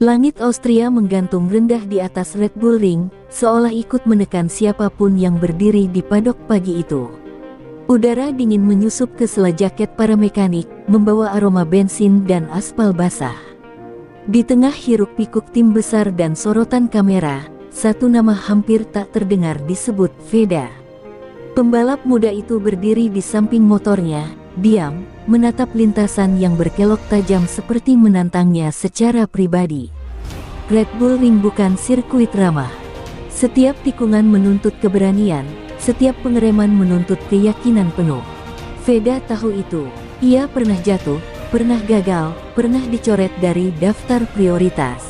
Langit Austria menggantung rendah di atas Red Bull Ring, seolah ikut menekan siapapun yang berdiri di padok pagi itu. Udara dingin menyusup ke sela jaket para mekanik, membawa aroma bensin dan aspal basah. Di tengah hiruk-pikuk tim besar dan sorotan kamera, satu nama hampir tak terdengar disebut Veda. Pembalap muda itu berdiri di samping motornya, diam, menatap lintasan yang berkelok tajam seperti menantangnya secara pribadi. Red Bull Ring bukan sirkuit ramah. Setiap tikungan menuntut keberanian, setiap pengereman menuntut keyakinan penuh. Veda tahu itu. Ia pernah jatuh, pernah gagal, pernah dicoret dari daftar prioritas.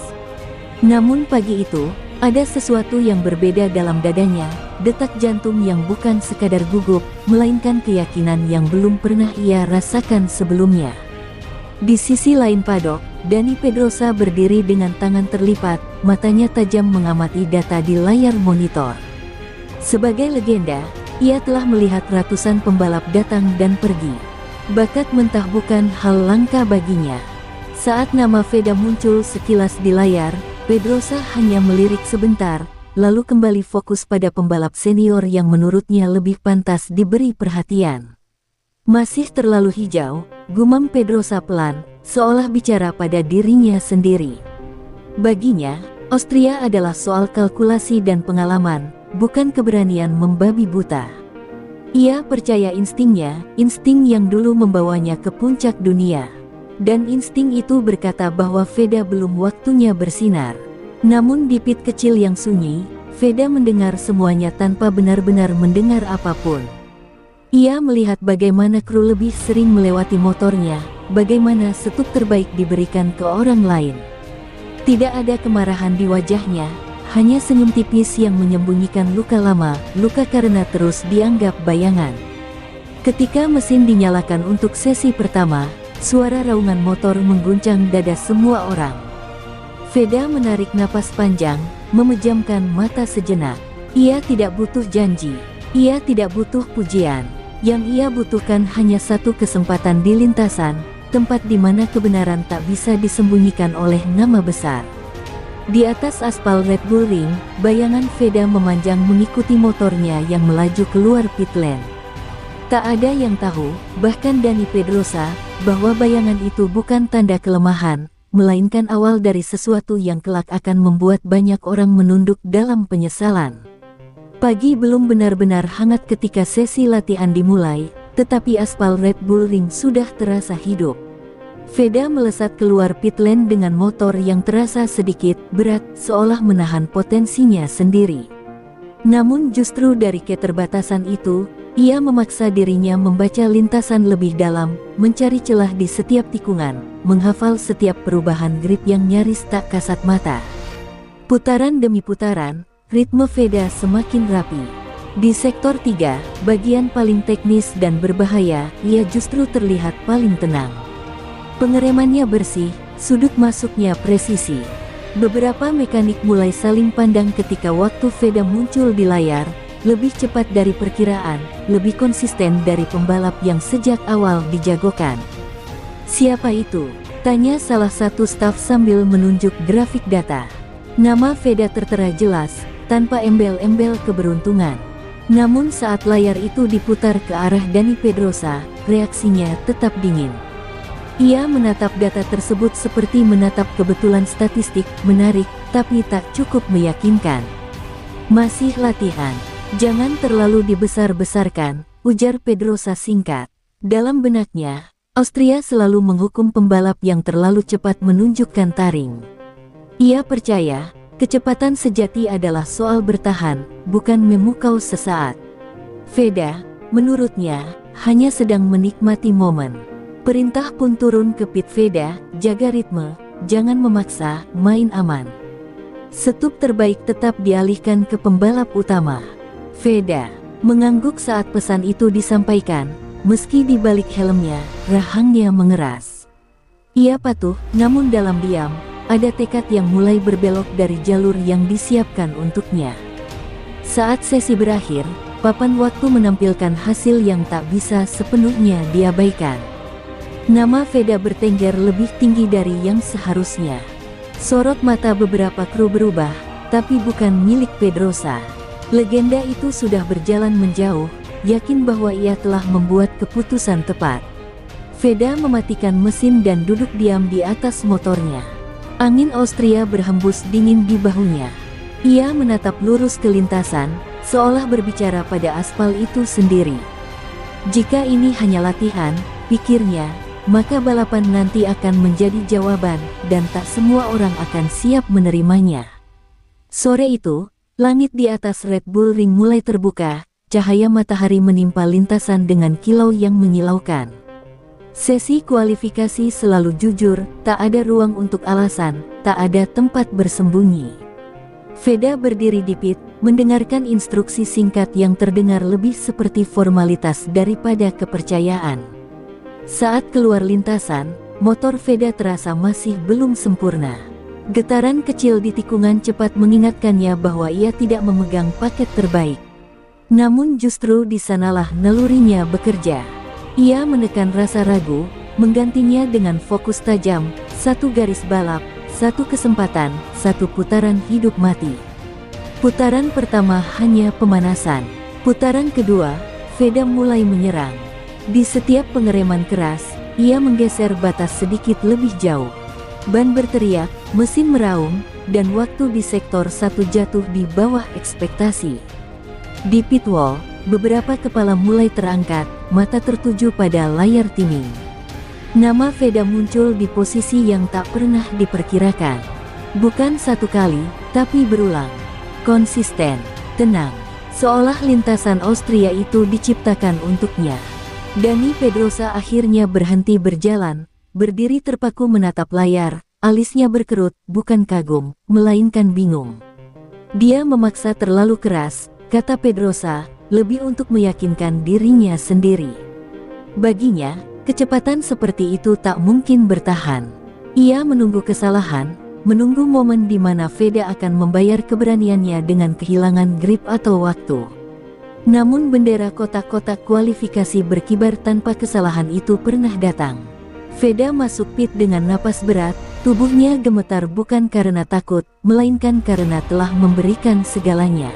Namun pagi itu, ada sesuatu yang berbeda dalam dadanya, detak jantung yang bukan sekadar gugup, melainkan keyakinan yang belum pernah ia rasakan sebelumnya. Di sisi lain padok, Dani Pedrosa berdiri dengan tangan terlipat, matanya tajam mengamati data di layar monitor. Sebagai legenda, ia telah melihat ratusan pembalap datang dan pergi. Bakat mentah bukan hal langka baginya. Saat nama Veda muncul sekilas di layar, Pedrosa hanya melirik sebentar, lalu kembali fokus pada pembalap senior yang menurutnya lebih pantas diberi perhatian. Masih terlalu hijau, gumam Pedrosa pelan, seolah bicara pada dirinya sendiri. Baginya, Austria adalah soal kalkulasi dan pengalaman, bukan keberanian membabi buta. Ia percaya instingnya, insting yang dulu membawanya ke puncak dunia. Dan insting itu berkata bahwa Veda belum waktunya bersinar. Namun di pit kecil yang sunyi, Veda mendengar semuanya tanpa benar-benar mendengar apapun. Ia melihat bagaimana kru lebih sering melewati motornya, bagaimana setup terbaik diberikan ke orang lain. Tidak ada kemarahan di wajahnya, hanya senyum tipis yang menyembunyikan luka lama, luka karena terus dianggap bayangan. Ketika mesin dinyalakan untuk sesi pertama, suara raungan motor mengguncang dada semua orang. Veda menarik napas panjang, memejamkan mata sejenak. Ia tidak butuh janji, ia tidak butuh pujian. Yang ia butuhkan hanya satu kesempatan di lintasan, tempat di mana kebenaran tak bisa disembunyikan oleh nama besar. Di atas aspal Red Bull Ring, bayangan Veda memanjang mengikuti motornya yang melaju keluar pit lane. Tak ada yang tahu, bahkan Dani Pedrosa, bahwa bayangan itu bukan tanda kelemahan, melainkan awal dari sesuatu yang kelak akan membuat banyak orang menunduk dalam penyesalan. Pagi belum benar-benar hangat ketika sesi latihan dimulai, tetapi aspal Red Bull Ring sudah terasa hidup. Veda melesat keluar pit lane dengan motor yang terasa sedikit berat, seolah menahan potensinya sendiri. Namun justru dari keterbatasan itu, ia memaksa dirinya membaca lintasan lebih dalam, mencari celah di setiap tikungan, menghafal setiap perubahan grip yang nyaris tak kasat mata. Putaran demi putaran, ritme Veda semakin rapi. Di sektor 3, bagian paling teknis dan berbahaya, ia justru terlihat paling tenang. Pengeremannya bersih, sudut masuknya presisi. Beberapa mekanik mulai saling pandang ketika waktu Veda muncul di layar, lebih cepat dari perkiraan, lebih konsisten dari pembalap yang sejak awal dijagokan. "Siapa itu?" tanya salah satu staf sambil menunjuk grafik data. Nama Veda tertera jelas, tanpa embel-embel keberuntungan. Namun saat layar itu diputar ke arah Dani Pedrosa, reaksinya tetap dingin. Ia menatap data tersebut seperti menatap kebetulan statistik, menarik, tapi tak cukup meyakinkan. "Masih latihan. Jangan terlalu dibesar-besarkan," ujar Pedrosa singkat. Dalam benaknya, Austria selalu menghukum pembalap yang terlalu cepat menunjukkan taring. Ia percaya, kecepatan sejati adalah soal bertahan, bukan memukau sesaat. Veda, menurutnya, hanya sedang menikmati momen. Perintah pun turun ke pit. "Veda, jaga ritme, jangan memaksa, main aman." Setup terbaik tetap dialihkan ke pembalap utama. Veda mengangguk saat pesan itu disampaikan, meski di balik helmnya, rahangnya mengeras. Ia patuh, namun dalam diam, ada tekad yang mulai berbelok dari jalur yang disiapkan untuknya. Saat sesi berakhir, papan waktu menampilkan hasil yang tak bisa sepenuhnya diabaikan. Nama Veda bertengger lebih tinggi dari yang seharusnya. Sorot mata beberapa kru berubah, tapi bukan milik Pedrosa. Legenda itu sudah berjalan menjauh, yakin bahwa ia telah membuat keputusan tepat. Veda mematikan mesin dan duduk diam di atas motornya. Angin Austria berhembus dingin di bahunya. Ia menatap lurus ke lintasan, seolah berbicara pada aspal itu sendiri. Jika ini hanya latihan, pikirnya, maka balapan nanti akan menjadi jawaban, dan tak semua orang akan siap menerimanya. Sore itu, langit di atas Red Bull Ring mulai terbuka, cahaya matahari menimpa lintasan dengan kilau yang menyilaukan. Sesi kualifikasi selalu jujur, tak ada ruang untuk alasan, tak ada tempat bersembunyi. Veda berdiri di pit, mendengarkan instruksi singkat yang terdengar lebih seperti formalitas daripada kepercayaan. Saat keluar lintasan, motor Veda terasa masih belum sempurna. Getaran kecil di tikungan cepat mengingatkannya bahwa ia tidak memegang paket terbaik. Namun justru di sanalah nalurinya bekerja. Ia menekan rasa ragu, menggantinya dengan fokus tajam, satu garis balap, satu kesempatan, satu putaran hidup mati. Putaran pertama hanya pemanasan. Putaran kedua, Veda mulai menyerang. Di setiap pengereman keras, ia menggeser batas sedikit lebih jauh. Ban berteriak, mesin meraung, dan waktu di sektor 1 jatuh di bawah ekspektasi. Di pit wall, beberapa kepala mulai terangkat, mata tertuju pada layar timing. Nama Veda muncul di posisi yang tak pernah diperkirakan. Bukan satu kali, tapi berulang. Konsisten, tenang, seolah lintasan Austria itu diciptakan untuknya. Dani Pedrosa akhirnya berhenti berjalan, berdiri terpaku menatap layar, alisnya berkerut, bukan kagum, melainkan bingung. Dia memaksa terlalu keras, kata Pedrosa, lebih untuk meyakinkan dirinya sendiri. Baginya, kecepatan seperti itu tak mungkin bertahan. Ia menunggu kesalahan, menunggu momen di mana Veda akan membayar keberaniannya dengan kehilangan grip atau waktu. Namun bendera kotak-kotak kualifikasi berkibar tanpa kesalahan itu pernah datang. Veda masuk pit dengan napas berat, tubuhnya gemetar bukan karena takut, melainkan karena telah memberikan segalanya.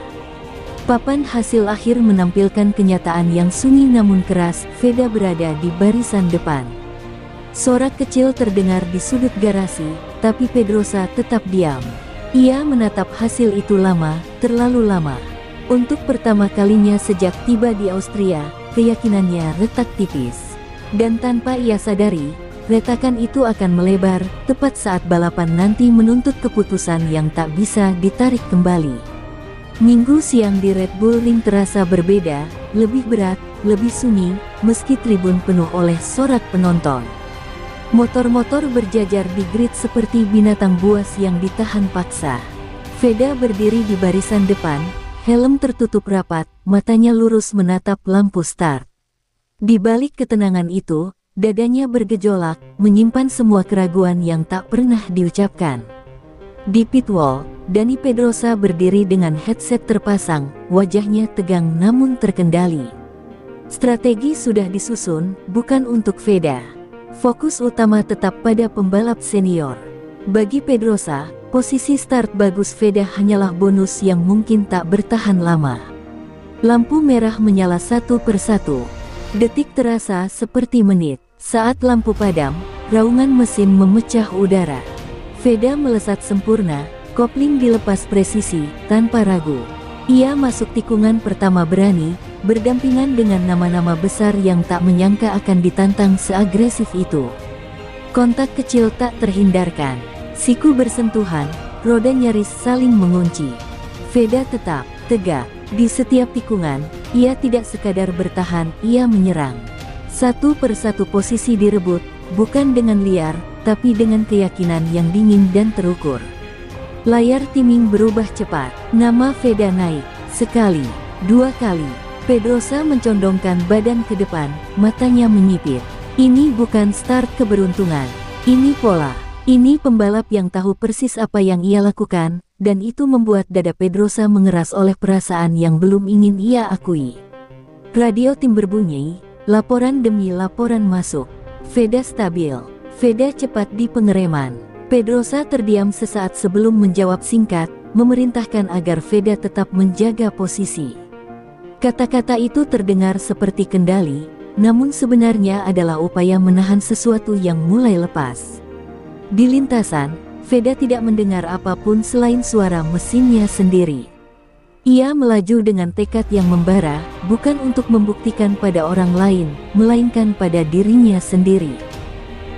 Papan hasil akhir menampilkan kenyataan yang sunyi namun keras. Veda berada di barisan depan. Sorak kecil terdengar di sudut garasi, tapi Pedrosa tetap diam. Ia menatap hasil itu lama, terlalu lama. Untuk pertama kalinya sejak tiba di Austria, keyakinannya retak tipis. Dan tanpa ia sadari, retakan itu akan melebar, tepat saat balapan nanti menuntut keputusan yang tak bisa ditarik kembali. Minggu siang di Red Bull Ring terasa berbeda, lebih berat, lebih sunyi, meski tribun penuh oleh sorak penonton. Motor-motor berjajar di grid seperti binatang buas yang ditahan paksa. Veda berdiri di barisan depan, helm tertutup rapat, matanya lurus menatap lampu start. Di balik ketenangan itu, dadanya bergejolak, menyimpan semua keraguan yang tak pernah diucapkan. Di pit wall, Dani Pedrosa berdiri dengan headset terpasang, wajahnya tegang namun terkendali. Strategi sudah disusun, bukan untuk Veda. Fokus utama tetap pada pembalap senior. Bagi Pedrosa, posisi start bagus Veda hanyalah bonus yang mungkin tak bertahan lama. Lampu merah menyala satu persatu. Detik terasa seperti menit. Saat lampu padam, raungan mesin memecah udara. Veda melesat sempurna, kopling dilepas presisi, tanpa ragu. Ia masuk tikungan pertama berani, berdampingan dengan nama-nama besar yang tak menyangka akan ditantang seagresif itu. Kontak kecil tak terhindarkan. Siku bersentuhan, roda nyaris saling mengunci. Veda tetap tegak. Di setiap tikungan, ia tidak sekadar bertahan, ia menyerang. Satu persatu posisi direbut, bukan dengan liar, tapi dengan keyakinan yang dingin dan terukur. Layar timing berubah cepat. Nama Veda naik. Sekali, dua kali. Pedrosa mencondongkan badan ke depan, matanya menyipit. Ini bukan start keberuntungan. Ini pola. Ini pembalap yang tahu persis apa yang ia lakukan, dan itu membuat dada Pedrosa mengeras oleh perasaan yang belum ingin ia akui. Radio tim berbunyi, laporan demi laporan masuk. Veda stabil. Veda cepat di pengereman. Pedrosa terdiam sesaat sebelum menjawab singkat, memerintahkan agar Veda tetap menjaga posisi. Kata-kata itu terdengar seperti kendali, namun sebenarnya adalah upaya menahan sesuatu yang mulai lepas. Di lintasan, Veda tidak mendengar apapun selain suara mesinnya sendiri. Ia melaju dengan tekad yang membara, bukan untuk membuktikan pada orang lain, melainkan pada dirinya sendiri.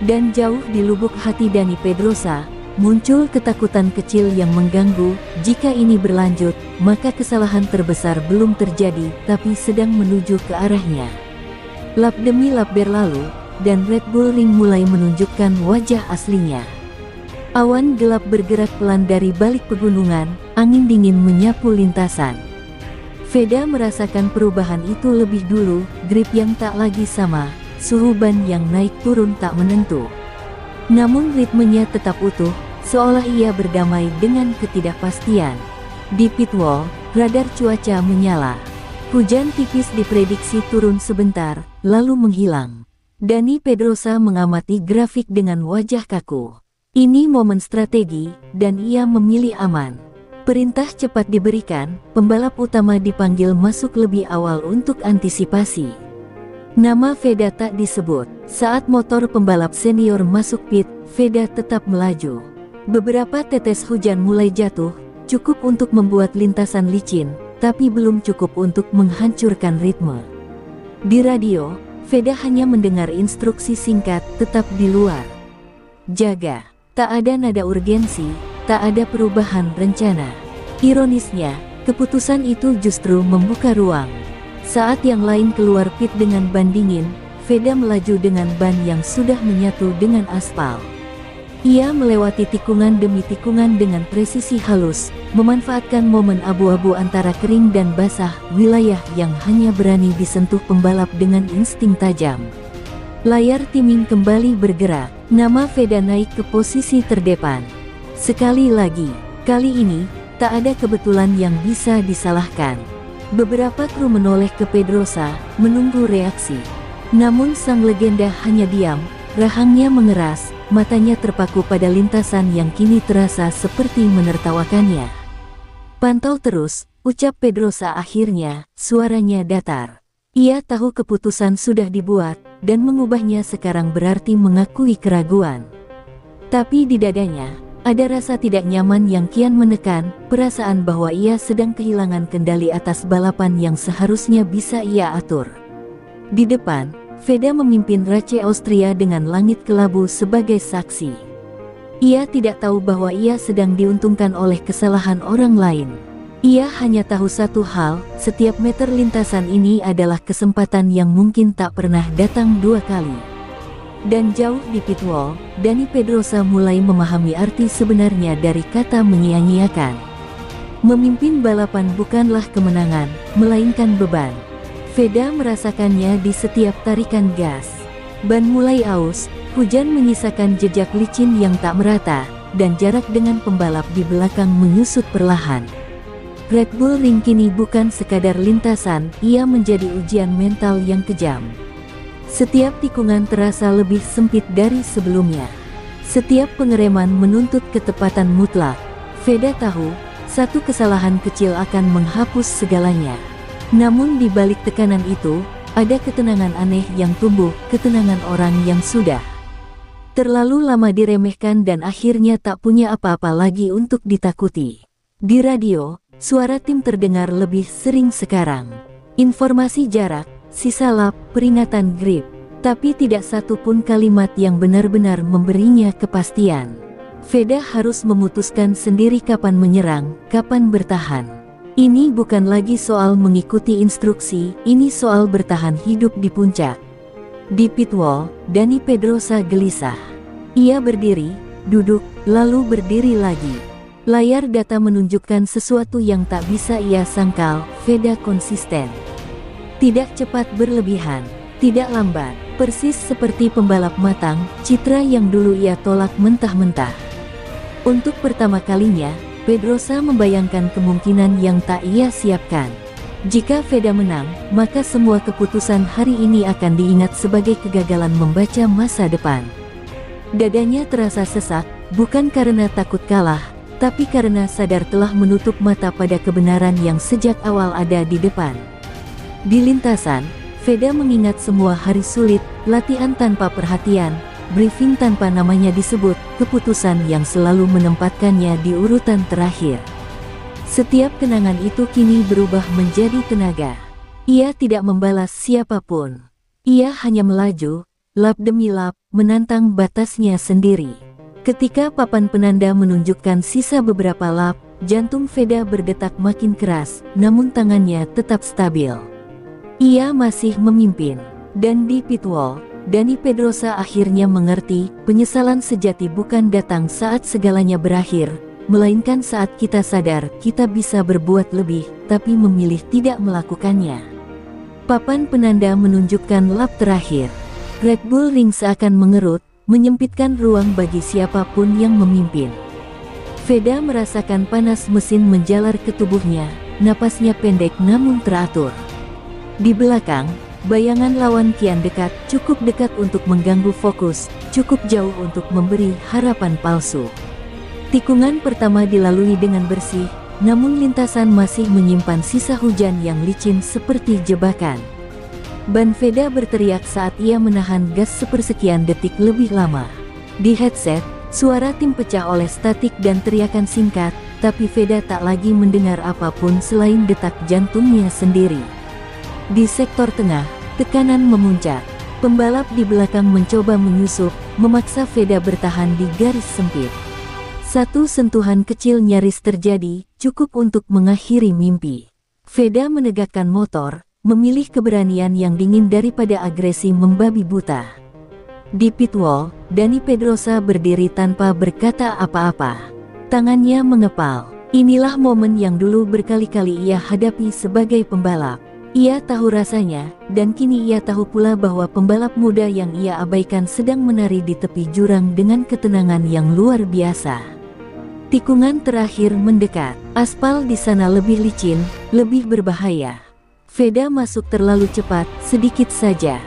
Dan jauh di lubuk hati Dani Pedrosa, muncul ketakutan kecil yang mengganggu. Jika ini berlanjut, maka kesalahan terbesar belum terjadi, tapi sedang menuju ke arahnya. Lap demi lap berlalu, dan Red Bull Ring mulai menunjukkan wajah aslinya. Awan gelap bergerak pelan dari balik pegunungan, angin dingin menyapu lintasan. Veda merasakan perubahan itu lebih dulu, grip yang tak lagi sama, suhu ban yang naik turun tak menentu. Namun ritmenya tetap utuh, seolah ia berdamai dengan ketidakpastian. Di pit wall, radar cuaca menyala. Hujan tipis diprediksi turun sebentar, lalu menghilang. Dani Pedrosa mengamati grafik dengan wajah kaku. Ini momen strategi, dan ia memilih aman. Perintah cepat diberikan, pembalap utama dipanggil masuk lebih awal untuk antisipasi. Nama Veda tak disebut. Saat motor pembalap senior masuk pit, Veda tetap melaju. Beberapa tetes hujan mulai jatuh, cukup untuk membuat lintasan licin, tapi belum cukup untuk menghancurkan ritme. Di radio, Veda hanya mendengar instruksi singkat, tetap di luar. Jaga. Tak ada nada urgensi, tak ada perubahan rencana. Ironisnya, keputusan itu justru membuka ruang. Saat yang lain keluar pit dengan ban dingin, Veda melaju dengan ban yang sudah menyatu dengan aspal. Ia melewati tikungan demi tikungan dengan presisi halus, memanfaatkan momen abu-abu antara kering dan basah, wilayah yang hanya berani disentuh pembalap dengan insting tajam. Layar timing kembali bergerak, nama Veda naik ke posisi terdepan. Sekali lagi, kali ini, tak ada kebetulan yang bisa disalahkan. Beberapa kru menoleh ke Pedrosa, menunggu reaksi. Namun sang legenda hanya diam, rahangnya mengeras, matanya terpaku pada lintasan yang kini terasa seperti menertawakannya. Pantau terus, ucap Pedrosa akhirnya, suaranya datar. Ia tahu keputusan sudah dibuat, dan mengubahnya sekarang berarti mengakui keraguan. Tapi di dadanya, ada rasa tidak nyaman yang kian menekan, perasaan bahwa ia sedang kehilangan kendali atas balapan yang seharusnya bisa ia atur. Di depan, Veda memimpin Race Austria dengan langit kelabu sebagai saksi. Ia tidak tahu bahwa ia sedang diuntungkan oleh kesalahan orang lain. Ia hanya tahu satu hal, setiap meter lintasan ini adalah kesempatan yang mungkin tak pernah datang dua kali. Dan jauh di pit wall, Dani Pedrosa mulai memahami arti sebenarnya dari kata menyia-nyiakan. Memimpin balapan bukanlah kemenangan, melainkan beban. Veda merasakannya di setiap tarikan gas. Ban mulai aus, hujan menyisakan jejak licin yang tak merata, dan jarak dengan pembalap di belakang menyusut perlahan. Red Bull Ring kini bukan sekadar lintasan, ia menjadi ujian mental yang kejam. Setiap tikungan terasa lebih sempit dari sebelumnya. Setiap pengereman menuntut ketepatan mutlak. Veda tahu, satu kesalahan kecil akan menghapus segalanya. Namun di balik tekanan itu, ada ketenangan aneh yang tumbuh, ketenangan orang yang sudah terlalu lama diremehkan dan akhirnya tak punya apa-apa lagi untuk ditakuti. Di radio, suara tim terdengar lebih sering sekarang. Informasi jarak, sisa lap, peringatan grip, tapi tidak satu pun kalimat yang benar-benar memberinya kepastian. Veda harus memutuskan sendiri kapan menyerang, kapan bertahan. Ini bukan lagi soal mengikuti instruksi, ini soal bertahan hidup di puncak. Di pit wall, Dani Pedrosa gelisah. Ia berdiri, duduk, lalu berdiri lagi. Layar data menunjukkan sesuatu yang tak bisa ia sangkal, Veda konsisten. Tidak cepat berlebihan, tidak lambat, persis seperti pembalap matang, citra yang dulu ia tolak mentah-mentah. Untuk pertama kalinya, Pedrosa membayangkan kemungkinan yang tak ia siapkan. Jika Veda menang, maka semua keputusan hari ini akan diingat sebagai kegagalan membaca masa depan. Dadanya terasa sesak, bukan karena takut kalah, tapi karena sadar telah menutup mata pada kebenaran yang sejak awal ada di depan. Di lintasan, Veda mengingat semua hari sulit, latihan tanpa perhatian, briefing tanpa namanya disebut, keputusan yang selalu menempatkannya di urutan terakhir. Setiap kenangan itu kini berubah menjadi tenaga. Ia tidak membalas siapapun. Ia hanya melaju, lap demi lap, menantang batasnya sendiri. Ketika papan penanda menunjukkan sisa beberapa lap, jantung Veda berdetak makin keras, namun tangannya tetap stabil. Ia masih memimpin. Dan di pitwall, Dani Pedrosa akhirnya mengerti, penyesalan sejati bukan datang saat segalanya berakhir, melainkan saat kita sadar kita bisa berbuat lebih, tapi memilih tidak melakukannya. Papan penanda menunjukkan lap terakhir. Red Bull Ring seakan mengerut, menyempitkan ruang bagi siapapun yang memimpin. Veda merasakan panas mesin menjalar ke tubuhnya, napasnya pendek namun teratur. Di belakang, bayangan lawan kian dekat, cukup dekat untuk mengganggu fokus, cukup jauh untuk memberi harapan palsu. Tikungan pertama dilalui dengan bersih, namun lintasan masih menyimpan sisa hujan yang licin seperti jebakan. Ban Veda berteriak saat ia menahan gas sepersekian detik lebih lama. Di headset, suara tim pecah oleh statik dan teriakan singkat, tapi Veda tak lagi mendengar apapun selain detak jantungnya sendiri. Di sektor tengah, tekanan memuncak. Pembalap di belakang mencoba menyusup, memaksa Veda bertahan di garis sempit. Satu sentuhan kecil nyaris terjadi, cukup untuk mengakhiri mimpi. Veda menegakkan motor, memilih keberanian yang dingin daripada agresi membabi buta. Di pitwall, Dani Pedrosa berdiri tanpa berkata apa-apa. Tangannya mengepal. Inilah momen yang dulu berkali-kali ia hadapi sebagai pembalap. Ia tahu rasanya, dan kini ia tahu pula bahwa pembalap muda yang ia abaikan sedang menari di tepi jurang dengan ketenangan yang luar biasa. Tikungan terakhir mendekat. Aspal di sana lebih licin, lebih berbahaya. Veda masuk terlalu cepat, sedikit saja.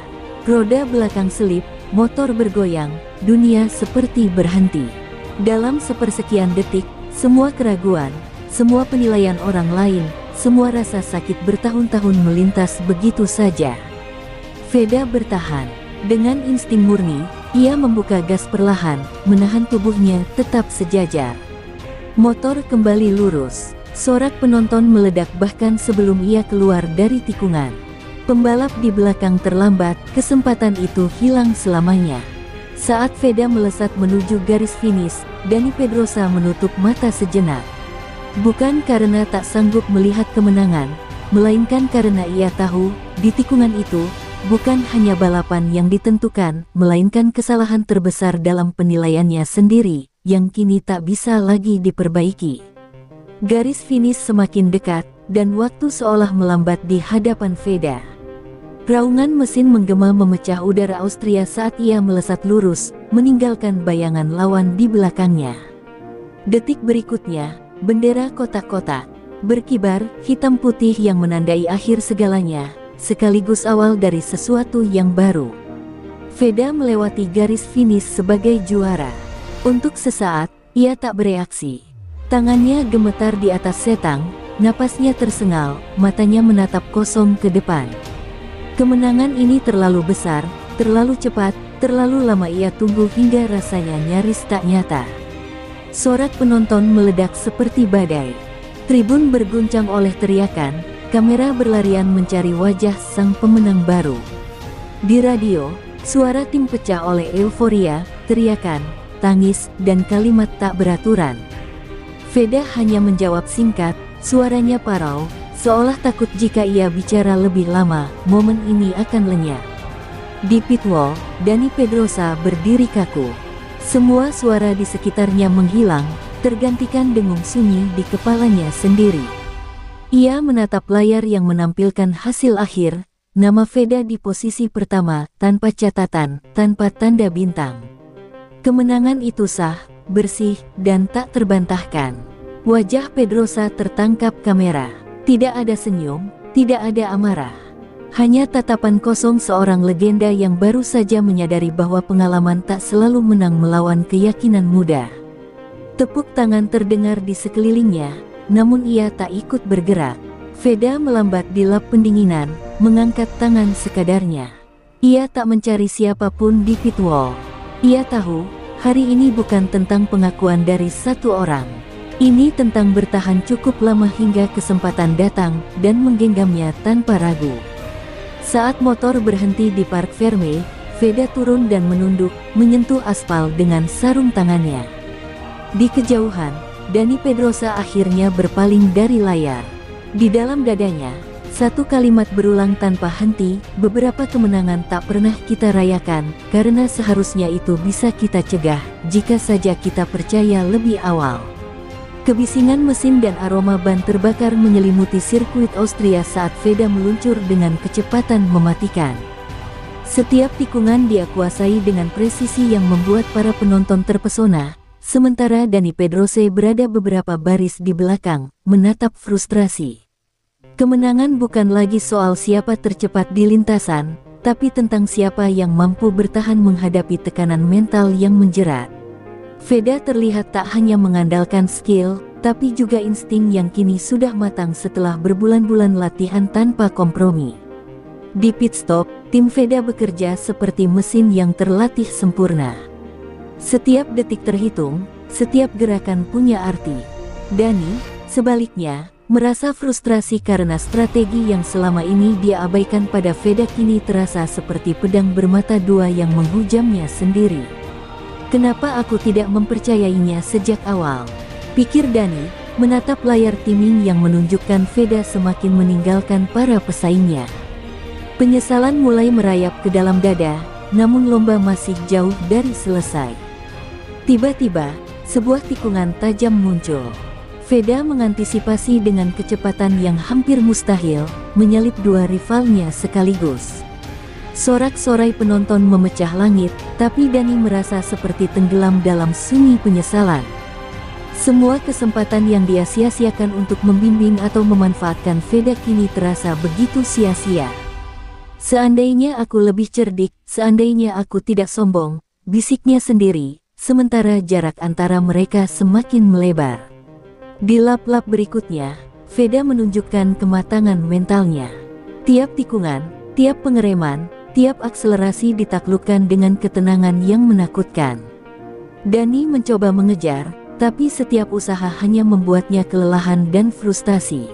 Roda belakang selip, motor bergoyang, dunia seperti berhenti. Dalam sepersekian detik, semua keraguan, semua penilaian orang lain, semua rasa sakit bertahun-tahun melintas begitu saja. Veda bertahan. Dengan insting murni, ia membuka gas perlahan, menahan tubuhnya tetap sejajar. Motor kembali lurus. Sorak penonton meledak bahkan sebelum ia keluar dari tikungan. Pembalap di belakang terlambat, kesempatan itu hilang selamanya. Saat Veda melesat menuju garis finish, Dani Pedrosa menutup mata sejenak. Bukan karena tak sanggup melihat kemenangan, melainkan karena ia tahu, di tikungan itu, bukan hanya balapan yang ditentukan, melainkan kesalahan terbesar dalam penilaiannya sendiri, yang kini tak bisa lagi diperbaiki. Garis finish semakin dekat, dan waktu seolah melambat di hadapan Veda. Raungan mesin menggema memecah udara Austria saat ia melesat lurus, meninggalkan bayangan lawan di belakangnya. Detik berikutnya, bendera kotak-kotak berkibar, hitam putih yang menandai akhir segalanya, sekaligus awal dari sesuatu yang baru. Veda melewati garis finish sebagai juara. Untuk sesaat, ia tak bereaksi. Tangannya gemetar di atas setang, napasnya tersengal, matanya menatap kosong ke depan. Kemenangan ini terlalu besar, terlalu cepat, terlalu lama ia tunggu hingga rasanya nyaris tak nyata. Sorak penonton meledak seperti badai. Tribun berguncang oleh teriakan, kamera berlarian mencari wajah sang pemenang baru. Di radio, suara tim pecah oleh euforia, teriakan, tangis, dan kalimat tak beraturan. Veda hanya menjawab singkat, suaranya parau, seolah takut jika ia bicara lebih lama, momen ini akan lenyap. Di pitwall, Dani Pedrosa berdiri kaku. Semua suara di sekitarnya menghilang, tergantikan dengung sunyi di kepalanya sendiri. Ia menatap layar yang menampilkan hasil akhir, nama Veda di posisi pertama, tanpa catatan, tanpa tanda bintang. Kemenangan itu sah, bersih, dan tak terbantahkan. Wajah Pedrosa tertangkap kamera. Tidak ada senyum, tidak ada amarah. Hanya tatapan kosong seorang legenda yang baru saja menyadari bahwa pengalaman tak selalu menang melawan keyakinan muda. Tepuk tangan terdengar di sekelilingnya, namun ia tak ikut bergerak. Veda melambat di lap pendinginan, mengangkat tangan sekadarnya. Ia tak mencari siapapun di pit wall. Ia tahu, hari ini bukan tentang pengakuan dari satu orang. Ini tentang bertahan cukup lama hingga kesempatan datang dan menggenggamnya tanpa ragu. Saat motor berhenti di Park Ferme, Veda turun dan menunduk, menyentuh aspal dengan sarung tangannya. Di kejauhan, Dani Pedrosa akhirnya berpaling dari layar. Di dalam dadanya, satu kalimat berulang tanpa henti, beberapa kemenangan tak pernah kita rayakan, karena seharusnya itu bisa kita cegah, jika saja kita percaya lebih awal. Kebisingan mesin dan aroma ban terbakar menyelimuti sirkuit Austria saat Veda meluncur dengan kecepatan mematikan. Setiap tikungan dia kuasai dengan presisi yang membuat para penonton terpesona, sementara Dani Pedrosa berada beberapa baris di belakang, menatap frustrasi. Kemenangan bukan lagi soal siapa tercepat di lintasan, tapi tentang siapa yang mampu bertahan menghadapi tekanan mental yang menjerat. Veda terlihat tak hanya mengandalkan skill, tapi juga insting yang kini sudah matang setelah berbulan-bulan latihan tanpa kompromi. Di pit stop, tim Veda bekerja seperti mesin yang terlatih sempurna. Setiap detik terhitung, setiap gerakan punya arti. Dani, sebaliknya, merasa frustrasi karena strategi yang selama ini dia abaikan pada Veda kini terasa seperti pedang bermata dua yang menghujamnya sendiri. Kenapa aku tidak mempercayainya sejak awal? Pikir Dani, menatap layar timing yang menunjukkan Veda semakin meninggalkan para pesaingnya. Penyesalan mulai merayap ke dalam dada, namun lomba masih jauh dari selesai. Tiba-tiba, sebuah tikungan tajam muncul. Veda mengantisipasi dengan kecepatan yang hampir mustahil, menyalip dua rivalnya sekaligus. Sorak-sorai penonton memecah langit, tapi Dani merasa seperti tenggelam dalam sunyi penyesalan. Semua kesempatan yang dia sia-siakan untuk membimbing atau memanfaatkan Veda kini terasa begitu sia-sia. Seandainya aku lebih cerdik, seandainya aku tidak sombong, bisiknya sendiri. Sementara jarak antara mereka semakin melebar. Di lap-lap berikutnya, Veda menunjukkan kematangan mentalnya. Tiap tikungan, tiap pengereman, tiap akselerasi ditaklukkan dengan ketenangan yang menakutkan. Dani mencoba mengejar, tapi setiap usaha hanya membuatnya kelelahan dan frustasi.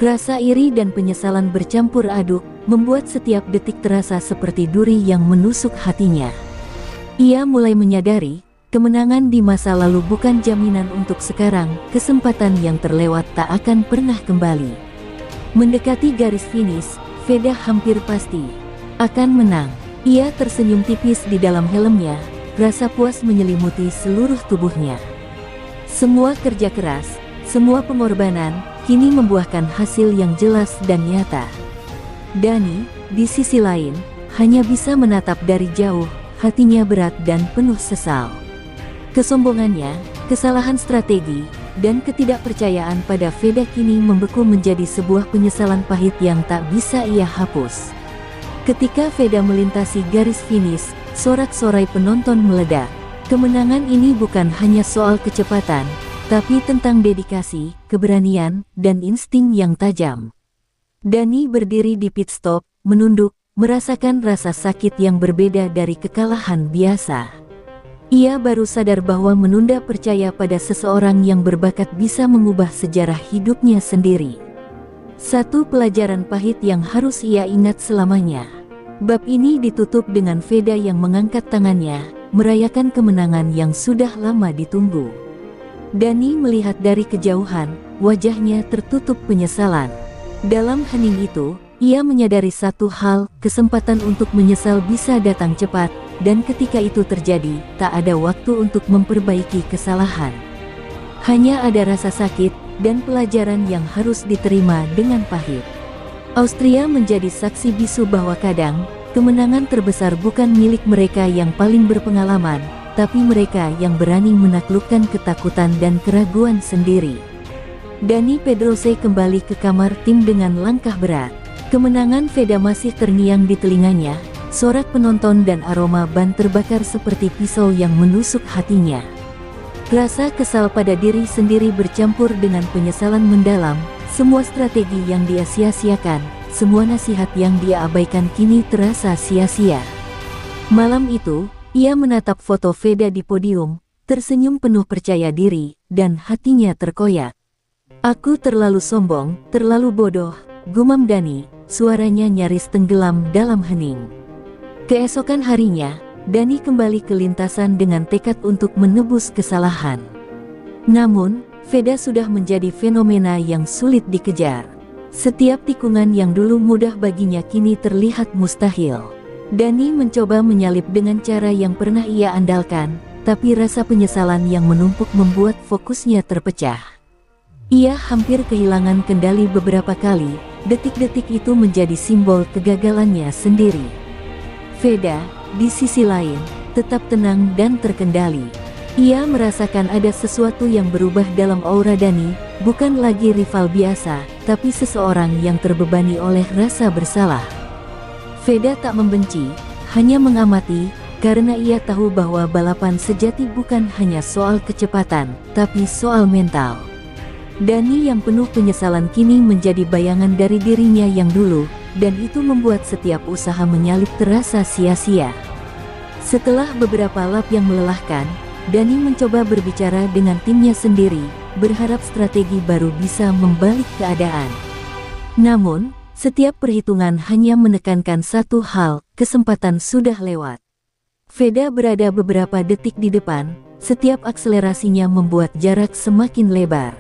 Rasa iri dan penyesalan bercampur aduk, membuat setiap detik terasa seperti duri yang menusuk hatinya. Ia mulai menyadari, kemenangan di masa lalu bukan jaminan untuk sekarang, kesempatan yang terlewat tak akan pernah kembali. Mendekati garis finish, Veda hampir pasti akan menang. Ia tersenyum tipis di dalam helmnya, rasa puas menyelimuti seluruh tubuhnya. Semua kerja keras, semua pengorbanan, kini membuahkan hasil yang jelas dan nyata. Dani, di sisi lain, hanya bisa menatap dari jauh, hatinya berat dan penuh sesal. Kesombongannya, kesalahan strategi, dan ketidakpercayaan pada Veda kini membeku menjadi sebuah penyesalan pahit yang tak bisa ia hapus. Ketika Veda melintasi garis finish, sorak-sorai penonton meledak. Kemenangan ini bukan hanya soal kecepatan, tapi tentang dedikasi, keberanian, dan insting yang tajam. Dani berdiri di pit stop, menunduk, merasakan rasa sakit yang berbeda dari kekalahan biasa. Ia baru sadar bahwa menunda percaya pada seseorang yang berbakat bisa mengubah sejarah hidupnya sendiri. Satu pelajaran pahit yang harus ia ingat selamanya. Bab ini ditutup dengan Veda yang mengangkat tangannya, merayakan kemenangan yang sudah lama ditunggu. Dani melihat dari kejauhan, wajahnya tertutup penyesalan. Dalam hening itu, ia menyadari satu hal, kesempatan untuk menyesal bisa datang cepat, dan ketika itu terjadi, tak ada waktu untuk memperbaiki kesalahan. Hanya ada rasa sakit, dan pelajaran yang harus diterima dengan pahit. Austria menjadi saksi bisu bahwa kadang, kemenangan terbesar bukan milik mereka yang paling berpengalaman, tapi mereka yang berani menaklukkan ketakutan dan keraguan sendiri. Dani Pedrosa kembali ke kamar tim dengan langkah berat. Kemenangan Veda masih terngiang di telinganya, sorak penonton dan aroma ban terbakar seperti pisau yang menusuk hatinya. Rasa kesal pada diri sendiri bercampur dengan penyesalan mendalam. Semua strategi yang dia sia-siakan, semua nasihat yang dia abaikan kini terasa sia-sia. Malam itu, ia menatap foto Veda di podium, tersenyum penuh percaya diri, dan hatinya terkoyak. "Aku terlalu sombong, terlalu bodoh," gumam Dani, suaranya nyaris tenggelam dalam hening. Keesokan harinya, Dani kembali ke lintasan dengan tekad untuk menebus kesalahan. Namun, Veda sudah menjadi fenomena yang sulit dikejar. Setiap tikungan yang dulu mudah baginya kini terlihat mustahil. Dani mencoba menyalip dengan cara yang pernah ia andalkan, tapi rasa penyesalan yang menumpuk membuat fokusnya terpecah. Ia hampir kehilangan kendali beberapa kali, detik-detik itu menjadi simbol kegagalannya sendiri. Veda, di sisi lain, tetap tenang dan terkendali. Ia merasakan ada sesuatu yang berubah dalam aura Dani, bukan lagi rival biasa, tapi seseorang yang terbebani oleh rasa bersalah. Veda tak membenci, hanya mengamati, karena ia tahu bahwa balapan sejati bukan hanya soal kecepatan, tapi soal mental. Dani yang penuh penyesalan kini menjadi bayangan dari dirinya yang dulu, dan itu membuat setiap usaha menyalip terasa sia-sia. Setelah beberapa lap yang melelahkan, Dani mencoba berbicara dengan timnya sendiri, berharap strategi baru bisa membalik keadaan. Namun, setiap perhitungan hanya menekankan satu hal, kesempatan sudah lewat. Veda berada beberapa detik di depan, setiap akselerasinya membuat jarak semakin lebar.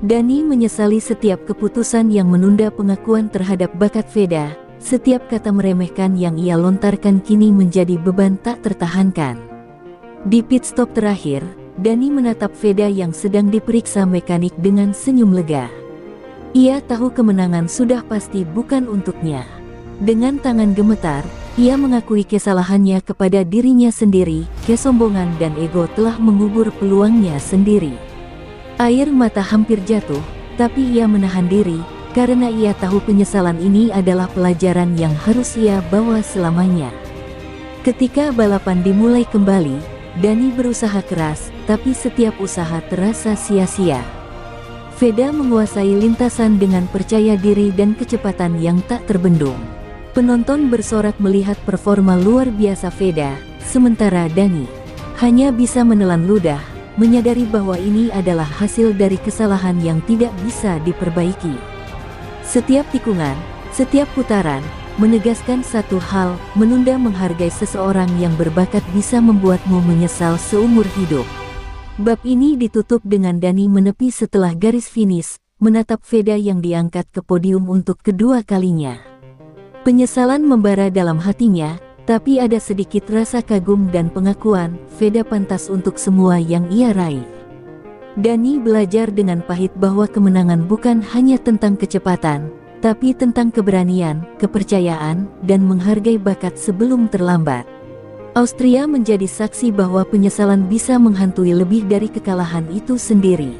Dani menyesali setiap keputusan yang menunda pengakuan terhadap bakat Veda, setiap kata meremehkan yang ia lontarkan kini menjadi beban tak tertahankan. Di pit stop terakhir, Dani menatap Veda yang sedang diperiksa mekanik dengan senyum lega. Ia tahu kemenangan sudah pasti bukan untuknya. Dengan tangan gemetar, ia mengakui kesalahannya kepada dirinya sendiri, kesombongan dan ego telah mengubur peluangnya sendiri. Air mata hampir jatuh, tapi ia menahan diri, karena ia tahu penyesalan ini adalah pelajaran yang harus ia bawa selamanya. Ketika balapan dimulai kembali, Dani berusaha keras, tapi setiap usaha terasa sia-sia. Veda menguasai lintasan dengan percaya diri dan kecepatan yang tak terbendung. Penonton bersorak melihat performa luar biasa Veda, sementara Dani hanya bisa menelan ludah, menyadari bahwa ini adalah hasil dari kesalahan yang tidak bisa diperbaiki. Setiap tikungan, setiap putaran, menegaskan satu hal, menunda menghargai seseorang yang berbakat bisa membuatmu menyesal seumur hidup. Bab ini ditutup dengan Dani menepi setelah garis finish, menatap Veda yang diangkat ke podium untuk kedua kalinya. Penyesalan membara dalam hatinya, tapi ada sedikit rasa kagum dan pengakuan, Veda pantas untuk semua yang ia raih. Dani belajar dengan pahit bahwa kemenangan bukan hanya tentang kecepatan, tapi tentang keberanian, kepercayaan, dan menghargai bakat sebelum terlambat. Austria menjadi saksi bahwa penyesalan bisa menghantui lebih dari kekalahan itu sendiri.